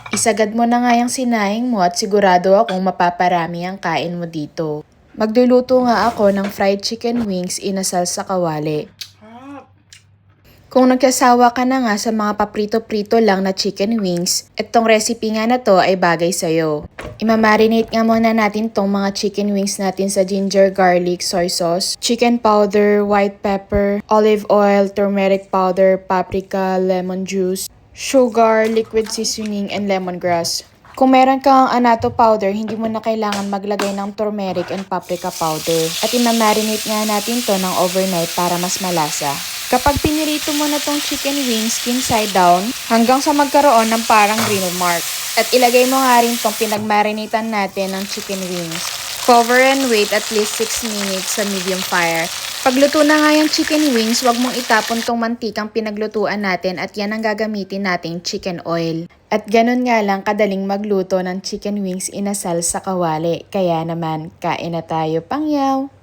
Isagad mo na nga yung sinahing mo at sigurado akong mapaparami ang kain mo dito. Magluluto nga ako ng fried chicken wings inasal sa kawali. Kung nagsasawa ka na nga sa mga paprito-prito lang na chicken wings, itong recipe nga na to ay bagay sa'yo. Imamarinate nga muna natin tong mga chicken wings natin sa ginger garlic soy sauce, chicken powder, white pepper, olive oil, turmeric powder, paprika, lemon juice, sugar, liquid seasoning, and lemongrass. Kung meron kang annatto powder, hindi mo na kailangan maglagay ng turmeric and paprika powder. At imamarinate nga natin to ng overnight para mas malasa. Kapag pinirito mo na tong chicken wings skin side down, hanggang sa magkaroon ng parang grill mark. At ilagay mo nga rin tong pinagmarinitan natin ng chicken wings. Cover and wait at least 6 minutes sa medium fire. Pagluto na nga yung chicken wings, wag mong itapon tong mantikang pinaglutuan natin at yan ang gagamitin nating chicken oil. At ganun nga lang kadaling magluto ng chicken wings inasal sa kawali. Kaya naman, kain na tayo pangyaw!